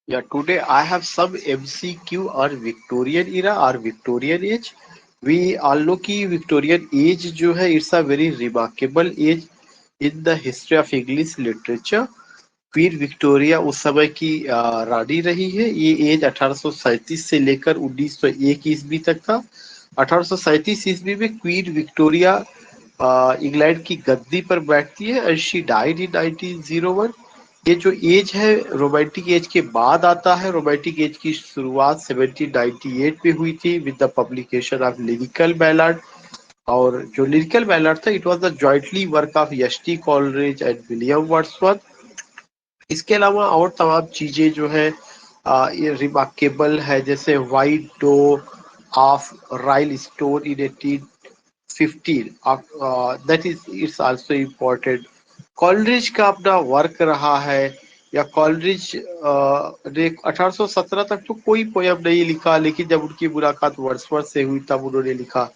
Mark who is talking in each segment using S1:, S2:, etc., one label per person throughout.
S1: Yeah, today I have some MCQ or Victorian era or Victorian age. We all know कि Victorian age जो है it's a very remarkable age in the history of English literature. Queen Victoria उस समय की रानी रही है। ये as 1837 से लेकर 1901 ईस्वी तक था। 1837 ईस्वी में क्वीन विक्टोरिया इंग्लैंड की गद्दी पर बैठती है एंड शी डाइड इन 1901। ये जो एज है रोमांटिक एज के बाद आता है। रोमांटिक एज की शुरुआत 1798 में हुई थी with the publication of lyrical ballad. और जो लिरिकल बैलाड था it was the jointly work of S T Coleridge and William Wordsworth. इसके अलावा और तमाम चीजें जो है ये रिमार्केबल है, जैसे white dough of Rahul stone in 1815, that is it's also important. Coleridge का अपना वर्क रहा है, या कॉलरिज ने 1817 तक तो कोई पोयम नहीं लिखा, लेकिन जब उनकी मुलाकात वर्ड्सवर्थ से हुई तब उन्होंने लिखा।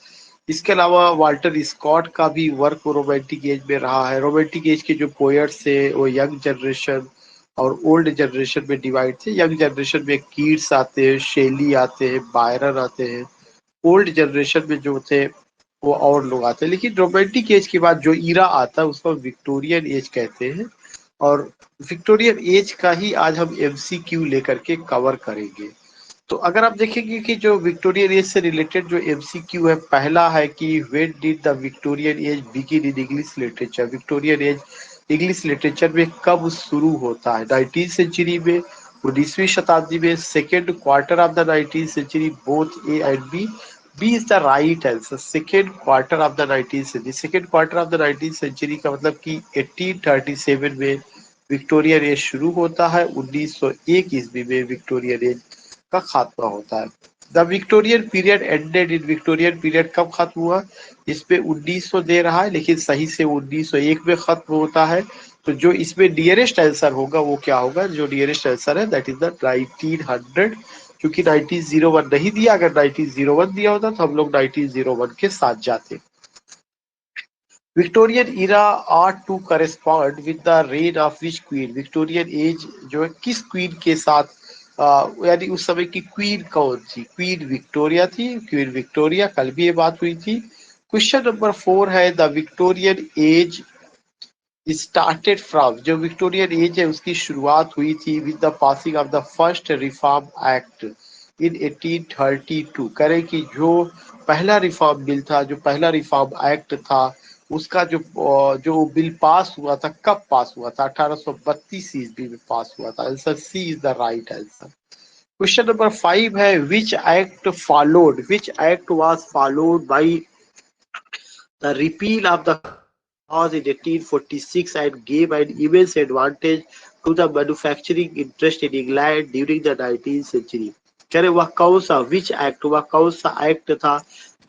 S1: इसके अलावा वाल्टर स्कॉट का भी वर्क रोमांटिक एज में रहा है। रोमांटिक एज के जो पोएट्स थे वो यंग जनरेशन और ओल्ड जनरेशन में डिवाइड थे। यंग जनरेशन में कीट्स आते हैं, शेली आते हैं, बायरन आते हैं। ओल्ड जनरेशन में जो थे वो और लोग आते हैं। लेकिन रोमांटिक एज के बाद जो ईरा आता है उसको विक्टोरियन एज कहते हैं। और विक्टोरियन एज का ही आज हम एमसीक्यू लेकर के कवर करेंगे। तो अगर आप देखेंगे कि जो विक्टोरियन एज से रिलेटेड जो एमसीक्यू है, पहला है कि when did the Victorian age begin in English literature. Victorian age English literature में कब शुरू होता है? 19वीं सेंचुरी में, 19वीं शताब्दी में, second quarter of the 19th century, both A and B. B is the right answer, second quarter of the 19th century. Second quarter of the 19th century का मतलब कि 1837 में विक्टोरियन एज शुरू होता है। 1901 ईस्वी में विक्टोरियन एज का खात्मा होता है। The Victorian period ended in. Victorian period कब खत्म हुआ? इस पे 1900 दे रहा है, लेकिन सही से 1901 में खत्म होता है। तो जो इसमें नियरेस्ट आंसर होगा वो क्या होगा? जो नियरेस्ट आंसर है दैट इज द 1900। क्योंकि 1901 नहीं दिया, अगर 1901 दिया होता तो हम लोग 1901 के साथ जाते। Victorian era are to correspond with the reign of which queen. Victorian age जो है किस क्वीन के साथ, यानी उस समय की क्वीन कौन थी? क्वीन विक्टोरिया थी। क्वीन विक्टोरिया, कल भी ये बात हुई थी। क्वेश्चन नंबर 4 है the Victorian age started from. जो विक्टोरियन एज है उसकी शुरुआत हुई थी with the passing of the first reform act in 1832। करें कि जो पहला रिफॉर्म बिल था, जो पहला रिफॉर्म एक्ट था, उसका जो बिल पास हुआ था, कब पास हुआ था? 1832 ईस्वी में पास हुआ था। Answer C is the right answer. Question number 5 है which act was followed by the repeal of the laws in 1846 and gave an immense advantage to the manufacturing interest in England during the 19th century। कह रहे वह कौन सा, which act, वह कौन सा act था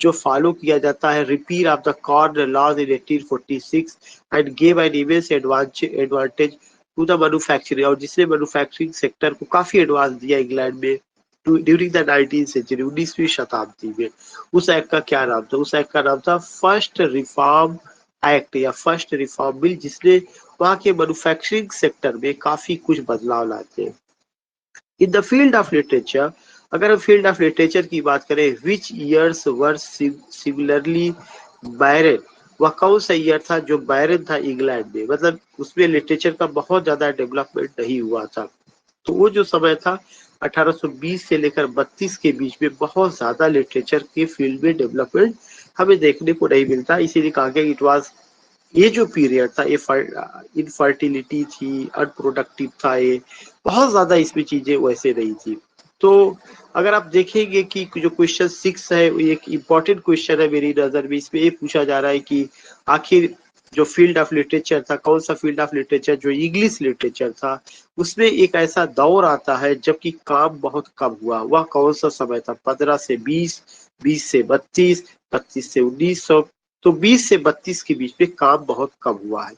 S1: जो फॉलो किया जाता है? Repeal of the corn laws in 1846 and gave an immense advantage to the manufacturing, और जिसने मैन्युफैक्चरिंग सेक्टर को काफी एडवांस दिया इंग्लैंड में ड्यूरिंग द 19th सेंचुरी, 19वीं शताब्दी में। उस एक्ट का क्या नाम था? उस एक्ट का नाम था फर्स्ट रिफॉर्म एक्ट या फर्स्ट रिफॉर्म बिल, जिसने वहां के मैन्युफैक्चरिंग सेक्टर में काफी कुछ बदलाव लाते हैं। In the field of literature, अगर हम फील्ड ऑफ लिटरेचर की बात करें, विच ईयर्स वर सिमिलरली बैरन। वह कौन सा ईयर था जो बैरन था इंग्लैंड में, मतलब उसमें लिटरेचर का बहुत ज्यादा डेवलपमेंट नहीं हुआ था। तो वो जो समय था 1820 से लेकर 32 के बीच में बहुत ज्यादा लिटरेचर के फील्ड में डेवलपमेंट हमें देखने को नहीं मिलता। इसीलिए कहा गया इट वाज, ये जो पीरियड था ये इनफर्टिलिटी थी, अनप्रोडक्टिव था, ये बहुत ज्यादा इसमें चीजें वैसे नहीं थी। तो अगर आप देखेंगे कि जो क्वेश्चन 6 है वो एक इम्पॉर्टेंट क्वेश्चन है मेरी नजर में। इसमें ये पूछा जा रहा है कि आखिर जो फील्ड ऑफ लिटरेचर था, कौन सा फील्ड ऑफ लिटरेचर जो इंग्लिश लिटरेचर था, उसमें एक ऐसा दौर आता है जबकि काम बहुत कम हुआ। वह कौन सा समय था? 15 से 20, 20 से 32, 32 से 1900। तो 20 से 32 के बीच में काम बहुत कम हुआ है।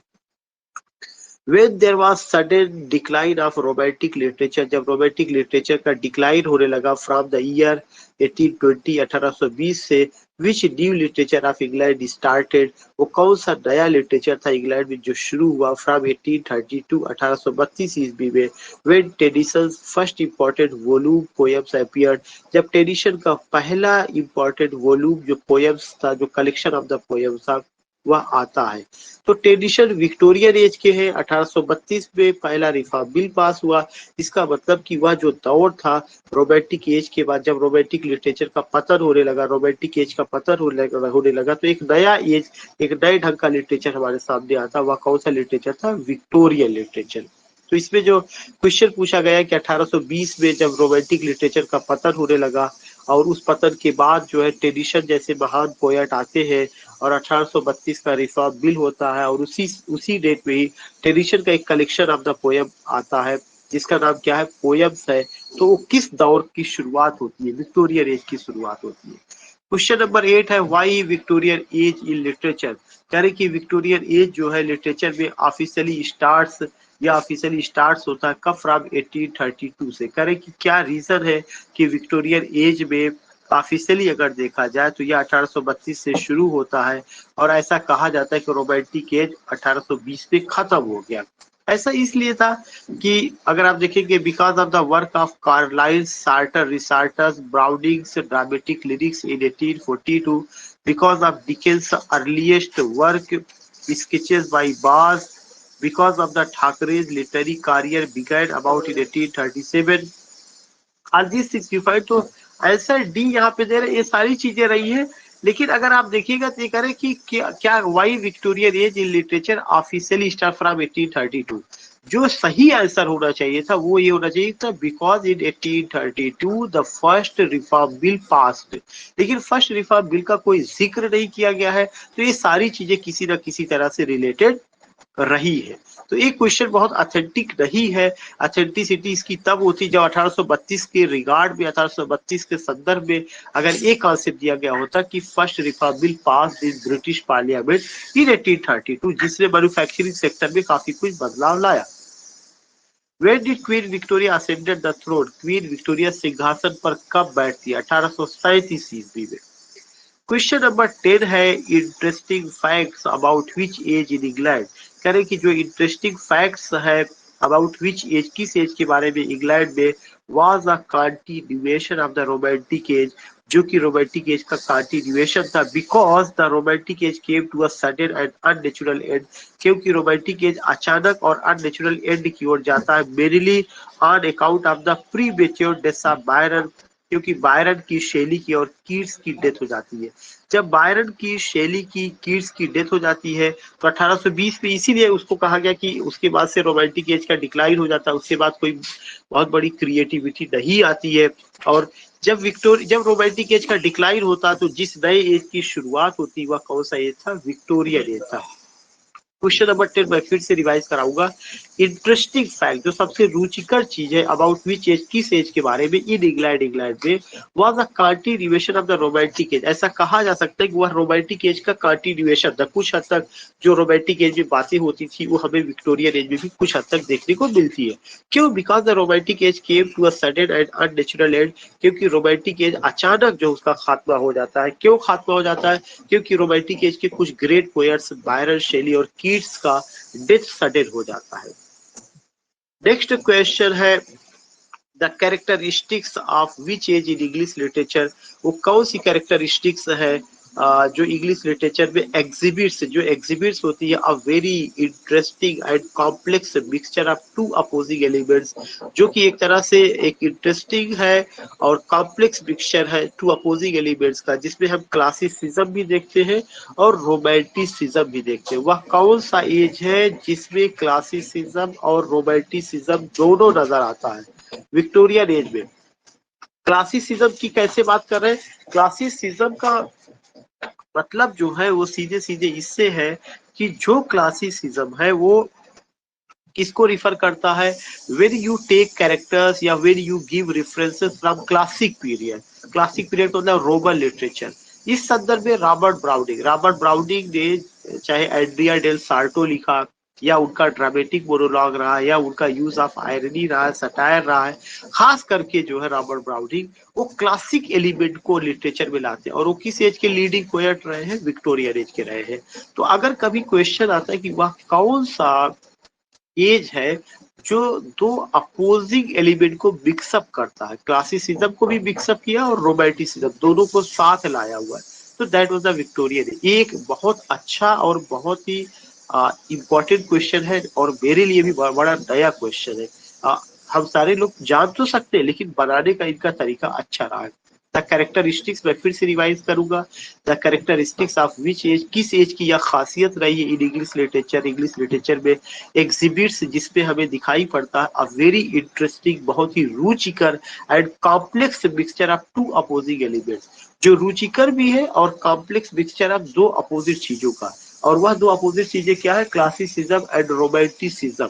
S1: When there was sudden decline of romantic literature, जब romantic literature का decline होने लगा from the year 1820 1820 से, which new literature of England started, वो कौन सा नया literature था इंग्लैंड में जो शुरू हुआ from 1832 1832 ईस्वी में, when Tennyson's first important volume poems appeared, जब टेनिसन का पहला important volume जो poems था, जो collection of the poems था, वह आता है। तो टेनिसन विक्टोरियन एज के हैं। 1832 में पहला रिफॉर्म बिल पास हुआ। इसका मतलब कि वह जो दौर था रोमांटिक एज के बाद, जब रोमांटिक लिटरेचर का पतन होने लगा, रोमांटिक एज का पतन होने लगा, तो एक नया एज, एक नए ढंग का लिटरेचर हमारे सामने आता। वह कौन सा लिटरेचर था? Victorian literature. तो इसमें जो क्वेश्चन पूछा गया कि 1820 में जब रोमांटिक लिटरेचर का पतन होने लगा और उस पतन के बाद जो है टेनिसन जैसे महान पोएट आते हैं और 1832 का रिफॉर्म बिल होता है और उसी डेट में ही टेनिसन का एक कलेक्शन ऑफ द पोएम आता है जिसका नाम क्या है? पोएम्स है। तो वो किस दौर की शुरुआत होती है? विक्टोरियन एज की शुरुआत होती है। क्वेश्चन नंबर 8 है why Victorian age in literature. कह रहे कि विक्टोरियन एज जो है लिटरेचर में ऑफिशियली स्टार्ट्स होता है कब? फ्रॉम 1832 से। कह रहे कि क्या रीजन है कि विक्टोरियन एज में ऑफिशियली अगर देखा जाए तो यह 1832 से शुरू होता है और ऐसा कहा जाता है कि रोमांटिक एज 1820 में खत्म हो गया। ऐसा इसलिए था कि अगर आप देखेंगे because of the work of Carlyle, Sartor, Resartus, Browning's dramatic lyrics in 1842, because of Dickens earliest work sketches by Boz, because of the Thackeray's literary career began about in 1837. All these signified, तो answer D यहाँ पे दे रहे। ये सारी चीजें रही है, लेकिन अगर आप देखिएगा तो ये कह रहे कि क्या why Victorian age in literature officially start from 1832। जो सही आंसर होना चाहिए था वो ये होना चाहिए था because in 1832 the first reform bill passed. लेकिन फर्स्ट रिफॉर्म बिल का कोई जिक्र नहीं किया गया है, तो ये सारी चीजें किसी न किसी तरह से रिलेटेड रही है। तो एक क्वेश्चन बहुत ऑथेंटिक नहीं है। ऑथेंटिसिटी इसकी तब होती जब 1832 के रिगार्ड में, 1832 के संदर्भ में अगर एक कॉन्सेप्ट दिया गया होता कि first reform bill pass in British parliament in 1832, जिसने मैन्युफैक्चरिंग सेक्टर में काफी कुछ बदलाव लाया। When did Queen Victoria ascended the throne? Queen Victoria सिंहासन पर कब बैठती है? 1837 ईस्वी में। क्वेश्चन नंबर 10 है interesting facts about which age in England. कह रहे कि जो इंटरेस्टिंग फैक्ट्स है अबाउट विच एज, किस एज के बारे में इंग्लैंड में was a continuation of the romantic age, जो कि रोमांटिक एज का कंटिन्यूएशन था। Because the romantic age came to a sudden and unnatural end, क्योंकि रोमांटिक एज अचानक और अननेचुरल एंड की ओर जाता है। Mainly on account of the pre mature death of Byron, क्योंकि बायरन की शैली की और कीट्स की डेथ हो जाती है। जब बायरन की शैली की, कीट्स की डेथ हो जाती है तो 1820 में, इसीलिए उसको कहा गया कि उसके बाद से रोमांटिक एज का डिक्लाइन हो जाता है। उसके बाद कोई बहुत बड़ी क्रिएटिविटी नहीं आती है। और जब रोमांटिक एज का डिक्लाइन होता तो जिस नए एज की शुरुआत होती वह कौन सा एज था? विक्टोरियन एज था। क्वेश्चन नंबर 10 मैं फिर से रिवाइज कराऊंगा। इंटरेस्टिंग फैक्ट, जो सबसे रुचिकर चीज है अबाउट विच एज, किस एज के बारे में इन इंग्लैंड में was a continuation of the romantic as. ऐसा कहा जा सकता है कि वह रोमांटिक एज का कंटिन्यूएशन था। कुछ हद तक जो रोमांटिक एज में बातें होती थी वो हमें विक्टोरियन एज में भी कुछ हद तक देखने को मिलती है। क्यों? Because the romantic age came to a sudden and unnatural end, क्योंकि रोमांटिक एज अचानक जो उसका खात्मा हो जाता है। क्यों खात्मा हो जाता है? क्योंकि रोमांटिक एज के कुछ ग्रेट पोएट्स बायरन, शेली और कीट्स का डेथ सडन हो जाता है। नेक्स्ट क्वेश्चन है the characteristics of which age in English literature. वो कौन सी कैरेक्टरिस्टिक्स है जो इंग्लिश लिटरेचर में एग्जिबिट्स होती है a very interesting and complex mixture of to opposing elements, जो कि एक तरह से एक इंटरेस्टिंग है और कॉम्प्लेक्स मिक्सचर है टू अपोजिंग एलिमेंट्स का, जिसमें हम क्लासिसिज्म भी देखते हैं और रोमांटिसिज्म भी देखते हैं। वह कौन सा एज है जिसमें क्लासिसिज्म और रोमांटिसिज्म दोनों नजर आता है? विक्टोरियन एज में। क्लासिसिज्म की कैसे बात कर रहे हैं? क्लासिसिज्म का मतलब जो है वो सीधे सीधे इससे है कि जो क्लासिसिज्म है वो किसको रिफर करता है? व्हेन यू टेक कैरेक्टर्स या when you give references from classic period. Classic period तो मतलब रोमन लिटरेचर। इस संदर्भ में रॉबर्ट ब्राउनिंग ने चाहे एड्रिया डेल सार्टो लिखा, या उनका ड्रामेटिक मोनोलॉग रहा है, या उनका यूज ऑफ आयरनी रहा है, सटायर रहा है। खास करके जो है रॉबर्ट ब्राउनिंग वो क्लासिक एलिमेंट को लिटरेचर में लाते हैं, और वो किस एज के लीडिंग पोएट रहे हैं? विक्टोरियन एज के रहे हैं। तो अगर कभी क्वेश्चन आता है कि वह कौन सा एज है जो दो अपोजिंग एलिमेंट को मिक्सअप करता है, क्लासिसिज्म को भी मिक्सअप किया और रोमांटिसिज्म दोनों को साथ लाया हुआ है, तो that was the Victorian age. एक बहुत अच्छा और बहुत ही इम्पोर्टेंट क्वेश्चन है, और मेरे लिए भी बड़ा नया क्वेश्चन है। हम सारे लोग जान तो सकते हैं, लेकिन बनाने का इनका तरीका अच्छा रहा है। द कैरेक्टरिस्टिक्स मैं फिर से रिवाइज करूंगा। The characteristics of which age, किस एज की यह खासियत रही है in English literature. English literature में एग्जिबिट्स जिसपे हमें दिखाई पड़ता है अ वेरी इंटरेस्टिंग, बहुत ही रुचिकर and complex mixture of to opposing elements, जो रुचिकर भी है और कॉम्प्लेक्स मिक्सचर ऑफ दो अपोजिट चीजों का। और वह दो अपोजिट चीजें क्या है? क्लासिसिज्म एंड रोमांटिसिज्म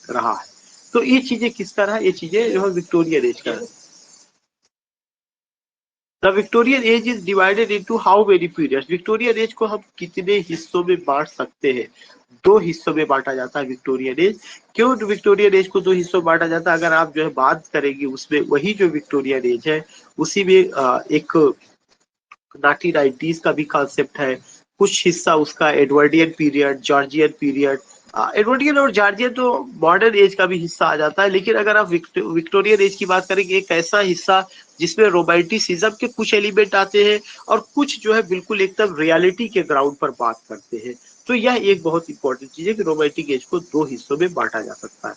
S1: रहा है। तो ये चीजें किसका रहा? ये चीजें जो है विक्टोरियन एज का है। The Victorian age is divided into how many periods. Victorian age को हम कितने हिस्सों में बांट सकते हैं? दो हिस्सों में बांटा जाता है विक्टोरियन एज। क्यों विक्टोरियन एज को दो हिस्सों में बांटा जाता है? अगर आप जो है बात करेंगे उसमें, वही जो विक्टोरियन एज है उसी में एक 1990s का भी कॉन्सेप्ट है। कुछ हिस्सा उसका Edwardian period, Georgian period. Edwardian और जॉर्जियन तो मॉडर्न एज का भी हिस्सा आ जाता है, लेकिन अगर आप विक्टोरियन एज की बात करेंगे, एक ऐसा हिस्सा जिसमें रोमांटिसिज्म के कुछ एलिमेंट आते हैं और कुछ जो है बिल्कुल एकदम रियलिटी के ग्राउंड पर बात करते हैं। तो यह एक बहुत इंपॉर्टेंट चीज है कि रोमांटिक एज को दो हिस्सों में बांटा जा सकता है।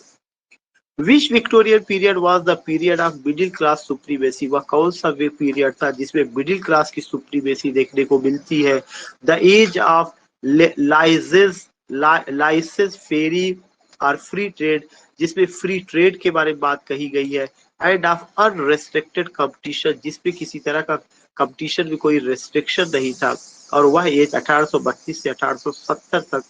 S1: Which Victorian period was the period of middle class supremacy. वह कौन सा वे पीरियड था जिसमें मिडिल क्लास की सुप्रीमेसी देखने को मिलती है? द एज ऑफ लाइसेंस फेरी और फ्री ट्रेड, जिसमें फ्री ट्रेड के बारे में बात कही गई है। एंड ऑफ अनरेस्ट्रिक्टेड कंपटीशन, जिसमें किसी तरह का कंपटीशन में कोई रेस्ट्रिक्शन नहीं था, और वह एज 1832 से 1870 तक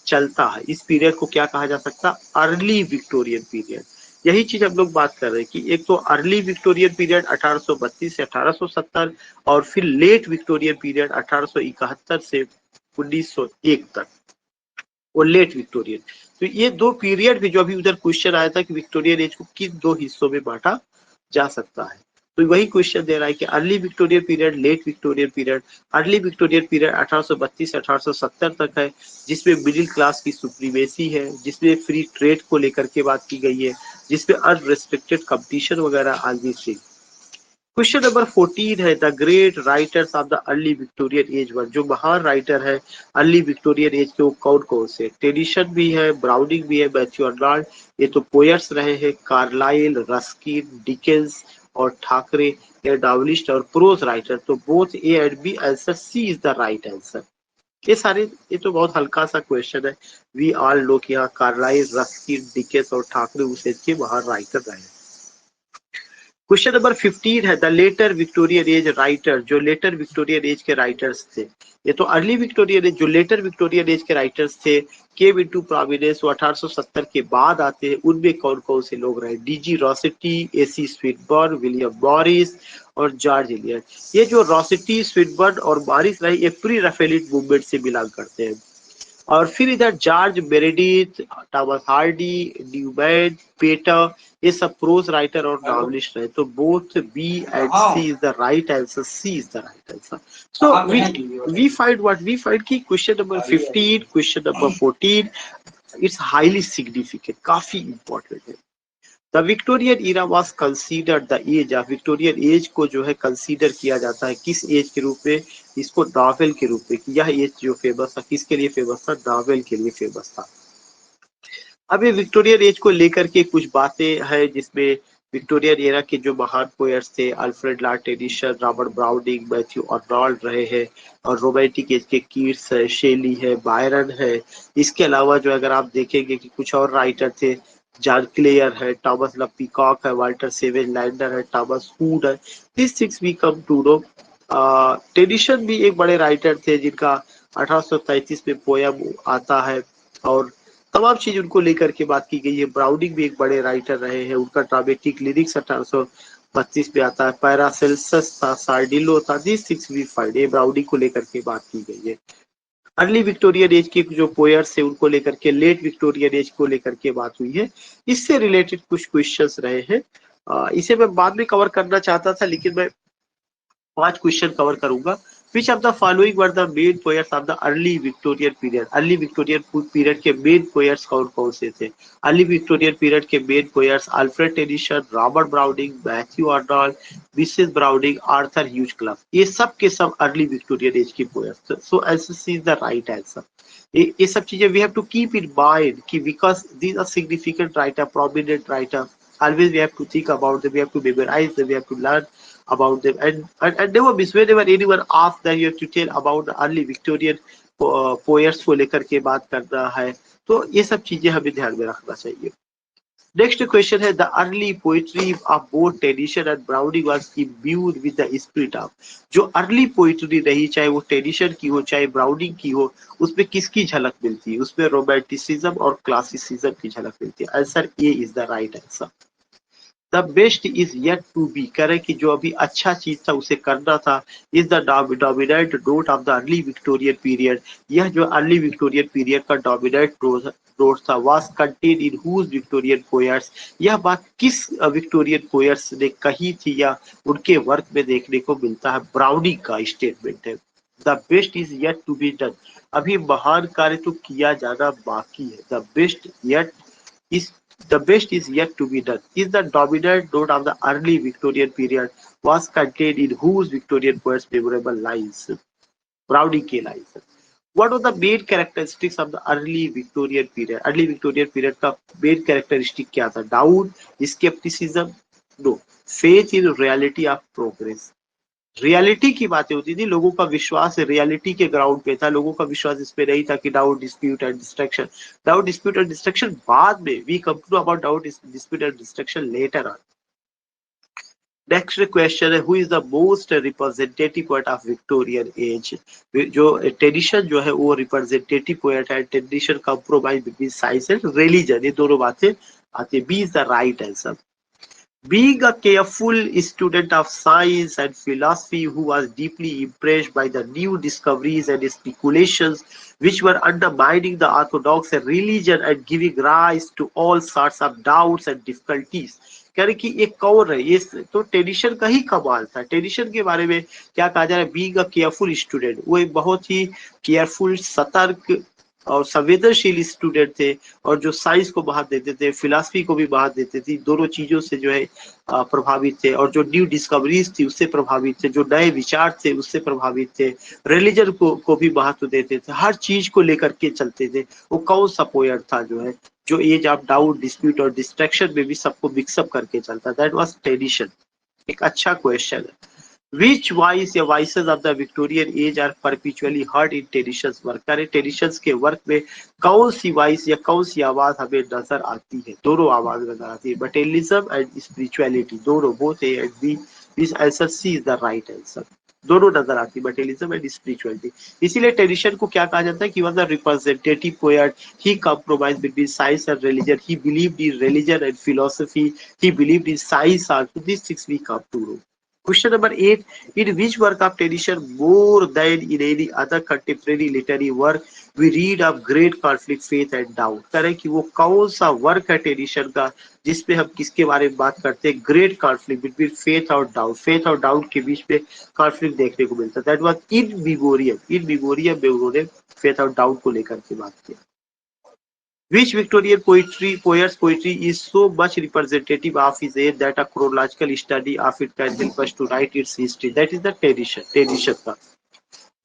S1: चलता है। इस पीरियड को क्या कहा जा सकता? Early Victorian period. यही चीज हम लोग बात कर रहे हैं कि एक तो अर्ली विक्टोरियन पीरियड 1832 से 1870, और फिर लेट विक्टोरियन पीरियड 1871 से 1901 तक, वो लेट विक्टोरियन। तो ये दो पीरियड भी जो अभी उधर क्वेश्चन आया था कि विक्टोरियन एज को किन दो हिस्सों में बांटा जा सकता है, तो वही क्वेश्चन दे रहा है कि early Victorian period, late Victorian period. Early Victorian period 1832 से 1870 तक है, जिसमें मिडिल क्लास की सुप्रीमेसी है, जिसमें फ्री ट्रेड को लेकर के बात की गई है, जिसमें अनरिस्ट्रिक्टेड कंपटीशन वगैरह आदि थी। क्वेश्चन नंबर 14 है the great writers of the early Victorian as one. जो महान राइटर है अर्ली विक्टोरियन एज के वो कौन कौन से? टेडिशन भी है, ब्राउनिंग भी है, मैथ्यू अर्नाल्ड, ये तो पोएट्स रहे हैं। कार्लाइल, रस्किन, डिकेंस और ठाकरे ये नॉवेलिस्ट और प्रोज राइटर। तो both A and B answer, C is the right answer. ये सारे, ये तो बहुत हल्का सा क्वेश्चन है। वी ऑल नो कि यहाँ कार्लाइल, रस्किन, डिकेंस और ठाकरे उस एज के महान राइटर रहे। क्वेश्चन नंबर 15 है the later Victorian age writer. जो लेटर विक्टोरियन एज के राइटर्स थे, ये तो अर्ली विक्टोरियन एज, जो लेटर विक्टोरियन एज के राइटर्स थे केम इनटू प्रोमिनेंस, वो 1870 के बाद आते हैं। उनमें कौन कौन से लोग रहे? DG Rossetti, AC Swinburne, William Morris और जॉर्ज इलियट। ये जो रॉसेटी, स्विटबर्न और मॉरिस रहे, ये प्री राफेलिट मूवमेंट से बिलोंग करते हैं। और फिर इधर George Meredith, Thomas Hardy, Newman, Pater, ये सब प्रोज राइटर और नॉवेलिस्ट है। तो both B and C is the right answer. C is the right answer. So we find what we find की question number 15, question number 14 it's highly significant, काफी important है। The Victorian era was considered the age of. Victorian age को जो है consider किया जाता है किस एज के रूप में? इसको नॉवेल के रूप में। यह एज जो फेमस था, किसके लिए फेमस था? नॉवेल के लिए फेमस था। अब ये विक्टोरियन एज को लेकर के कुछ बातें हैं, जिसमें विक्टोरियन एरा के जो महान पोएट्स थे Alfred Lord Tennyson, Robert Browning, Matthew Arnold रहे हैं, और रोमांटिक एज के कीट्स है, शेली है, बायरन है। इसके अलावा जो अगर आप देखेंगे कि कुछ और राइटर थे, जॉन क्लेयर है, थॉमस ला पीकॉक है, वाल्टर सेवेज लैंडर है, थॉमस हूड है। This things we come to know. Tennyson भी एक बड़े राइटर थे जिनका 1833 में पोयम आता है, और तमाम चीज उनको लेकर के बात की गई है। ब्राउनिंग भी एक बड़े राइटर रहे हैं, उनका ड्रामेटिक लिरिक्स 1832 में आता है। पैरासेल्सस था, सार्डिलो था। दिस सिक्स वी फाइंड, ये ब्राउनिंग को लेकर के बात की गई है। अर्ली विक्टोरियन एज के जो पोएट्स है उनको लेकर के लेट विक्टोरियन एज को लेकर के बात हुई है। इससे रिलेटेड कुछ क्वेश्चंस रहे हैं। इसे मैं बाद में कवर करना चाहता था, लेकिन मैं 5 क्वेश्चन कवर करूंगा। Which of the following were the main poets of the early Victorian period? Early Victorian period के मेन पोएट्स कौन कौन से थे? अर्ली विक्टोरियन पीरियड के main poets Alfred Tennyson, Robert Browning, Matthew Arnold, Mrs Browning, Arthur Hugh Clough. ये सब के सब अर्ली विक्टोरियन एज के poets. So answer is the right answer. ये सब चीजें we have to keep in mind कि because these are significant writer, prominent writer, always we have to think about them, we have to memorize them, we have to learn about them, and never miss whenever anyone asks that you have to tell about the early Victorian poets को लेकर के बात करना है, तो ये सब चीजें हमें ध्यान में रखना चाहिए। नेक्स्ट क्वेश्चन है, the early poetry of both Tennyson and browning was imbued with the spirit of. जो अर्ली पोइट्री रही, चाहे वो टेनिसन की हो चाहे ब्राउनिंग की हो, उसमें किसकी झलक मिलती है? उसमें रोमांटिसिज्म और क्लासिसिज्म की झलक मिलती है। Answer A is the right answer. The best is yet to be, कह रहे कि जो अभी अच्छा चीज था उसे करना था, is the dominant note of the early Victorian period. यह जो अर्ली विक्टोरियन पीरियड का डोमिनेंट नोट था, was contain in whose Victorian poets. यह बात किस विक्टोरियन पोएट्स ने कही थी या उनके वर्क में देखने को मिलता है? ब्राउनिंग का स्टेटमेंट है, the best is yet to be done. अभी महान कार्य तो किया जाना बाकी है। The best is yet to be done is the dominant note of the early Victorian period, was contained in whose Victorian poet's memorable lines? Browning के lines. What were the main characteristics of the early Victorian period? Early Victorian period का main characteristic क्या था? Doubt, skepticism, no, faith in reality of progress. Reality की बातें होती थी, लोगों का विश्वास रियलिटी के ग्राउंड पे था, लोगों का विश्वास इस पे नहीं था कि doubt, dispute and destruction. Doubt, dispute and destruction बाद में, we come to about doubt, dispute and destruction later on. Next question है, who is the most representative poet of Victorian age? जो टेनिसन जो है वो रिप्रेजेंटेटिव पोएट है। Tennyson compromise between science and religion, ये दोनों बातें आती है। B is the right answer. Being a careful student of science and philosophy who was deeply impressed by the new discoveries and speculations which were undermining the orthodox religion and giving rise to all sorts of doubts and difficulties। कह रहे कि ये कौन है? ये तो Tennyson का ही कमाल था। टेनिसन के बारे में क्या कहा जा रहा है? बीइंग अ केयरफुल स्टूडेंट, वो एक बहुत ही केयरफुल, सतर्क और संवेदनशील स्टूडेंट थे, और जो साइंस को महत्व देते थे, फिलॉसफी को भी महत्व देते थे, दोनों चीजों से जो है प्रभावित थे, और जो न्यू डिस्कवरीज थी उससे प्रभावित थे, जो नए विचार थे उससे प्रभावित थे, रिलीजन को भी महत्व देते थे, हर चीज को लेकर के चलते थे। वो कौन सा पोएट था जो है जो एज ऑफ डाउट, डिस्प्यूट और डिस्ट्रैक्शन में भी सबको मिक्सअप करके चलता? That was Tennyson. एक अच्छा क्वेश्चन है। Which voice या voices of the Victorian age are perpetually heard in Tenison's work? करे टेनिसन के वर्क में कौन सी वॉइस या कौन सी आवाज हमें नजर आती है? दोनों आवाज नजर आती है, मटेरियलिज्म एंड स्पिरिचुअलिटी, दोनों, both A and B. This answer C is the right answer. दोनों नजर आती है, मटेरियलिज्म एंड स्पिरिचुअलिटी। इसीलिए टेनिसन को क्या कहा जाता है कि was the representative poet. He compromised between science and religion. He believed in religion and philosophy. He believed in science also. These things we come to know. Question number 8. In which work of Tennyson, more than in any other contemporary literary work, we read of great conflict, faith and doubt? करें कि वो कौन सा work है Tennyson का जिसपे हम किसके बारे में बात करते हैं? ग्रेट कॉन्फ्लिक्ट बिटवीन फेथ और डाउट। फेथ और डाउट के बीच में कॉन्फ्लिक्ट देखने को मिलता है। That was in memoriam. In memoriam में उन्होंने फेथ और डाउट को लेकर के बात किया। Which Victorian poet's poetry is so much representative of his age that a chronological study of it can help us to write its history? That is the Tennyson.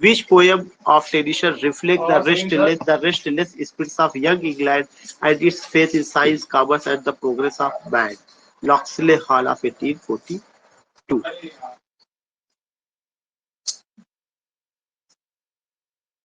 S1: Which poem of Tennyson reflects the restless spirits of young England and its faith in science, commerce, and the progress of man? Locksley Hall of 1842.